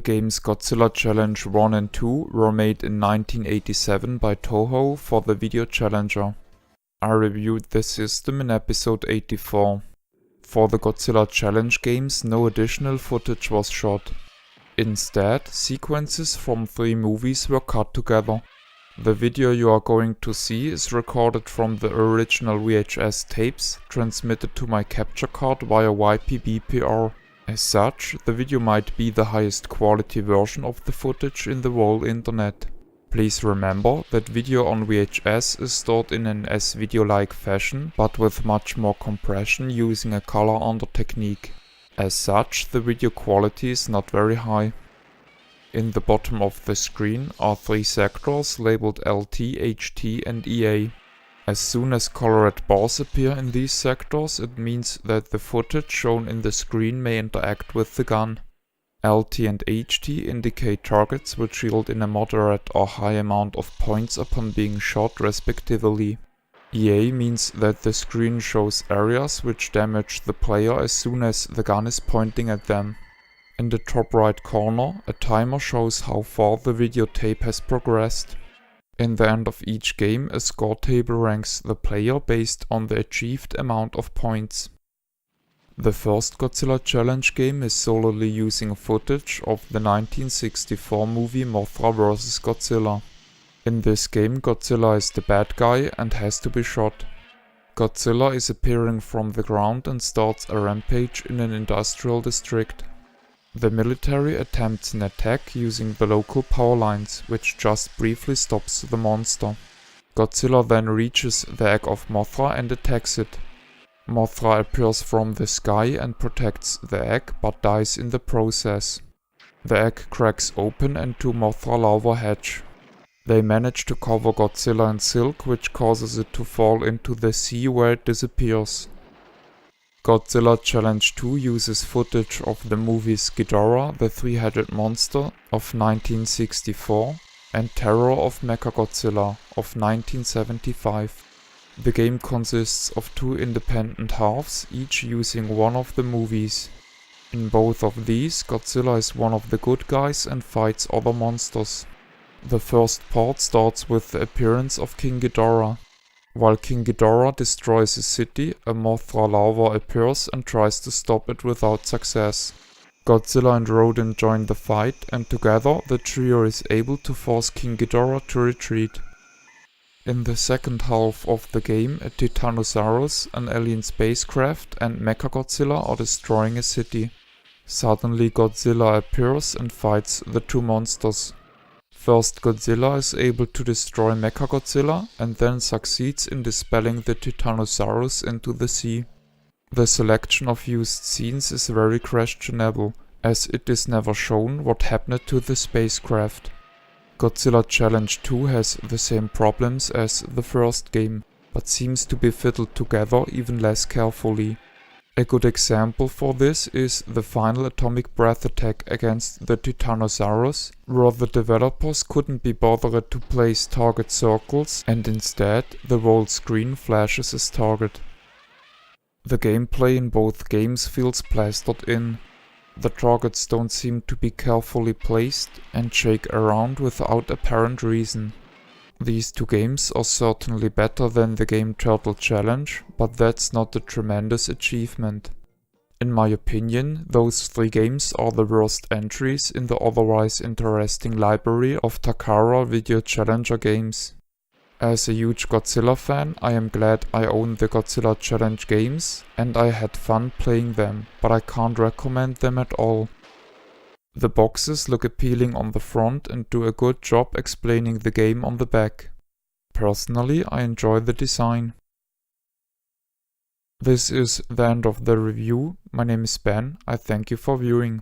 games Godzilla Challenge 1 and 2 were made in 1987 by Toho for the Video Challenger. I reviewed the system in episode 84. For the Godzilla Challenge games, no additional footage was shot. Instead, sequences from 3 movies were cut together. The video you are going to see is recorded from the original VHS tapes transmitted to my capture card via YPBPR. As such, the video might be the highest quality version of the footage in the whole internet. Please remember that video on VHS is stored in an S-video-like fashion, but with much more compression using a color under technique. As such, the video quality is not very high. In the bottom of the screen are 3 sectors labeled LT, HT and EA. As soon as colored bars appear in these sectors, it means that the footage shown in the screen may interact with the gun. LT and HT indicate targets which yield in a moderate or high amount of points upon being shot respectively. EA means that the screen shows areas which damage the player as soon as the gun is pointing at them. In the top right corner, a timer shows how far the videotape has progressed. In the end of each game, a score table ranks the player based on the achieved amount of points. The first Godzilla Challenge game is solely using footage of the 1964 movie Mothra vs. Godzilla. In this game, Godzilla is the bad guy and has to be shot. Godzilla is appearing from the ground and starts a rampage in an industrial district. The military attempts an attack using the local power lines, which just briefly stops the monster. Godzilla then reaches the egg of Mothra and attacks it. Mothra appears from the sky and protects the egg, but dies in the process. The egg cracks open and 2 Mothra larvae hatch. They manage to cover Godzilla in silk, which causes it to fall into the sea where it disappears. Godzilla Challenge 2 uses footage of the movies Ghidorah, the Three-Headed Monster of 1964 and Terror of Mechagodzilla of 1975. The game consists of 2 independent halves, each using one of the movies. In both of these, Godzilla is one of the good guys and fights other monsters. The first part starts with the appearance of King Ghidorah. While King Ghidorah destroys a city, a Mothra larva appears and tries to stop it without success. Godzilla and Rodan join the fight, and together the trio is able to force King Ghidorah to retreat. In the second half of the game, a Titanosaurus, an alien spacecraft and Mechagodzilla are destroying a city. Suddenly Godzilla appears and fights the 2 monsters. First, Godzilla is able to destroy Mechagodzilla and then succeeds in dispelling the Titanosaurus into the sea. The selection of used scenes is very questionable, as it is never shown what happened to the spacecraft. Godzilla Challenge 2 has the same problems as the first game, but seems to be fiddled together even less carefully. A good example for this is the final atomic breath attack against the Titanosaurus, where the developers couldn't be bothered to place target circles and instead the whole screen flashes as target. The gameplay in both games feels plastered in. The targets don't seem to be carefully placed and shake around without apparent reason. These 2 games are certainly better than the game Turtle Challenge, but that's not a tremendous achievement. In my opinion, those 3 games are the worst entries in the otherwise interesting library of Takara Video Challenger games. As a huge Godzilla fan, I am glad I own the Godzilla Challenge games, and I had fun playing them, but I can't recommend them at all. The boxes look appealing on the front and do a good job explaining the game on the back. Personally, I enjoy the design. This is the end of the review. My name is Ben. I thank you for viewing.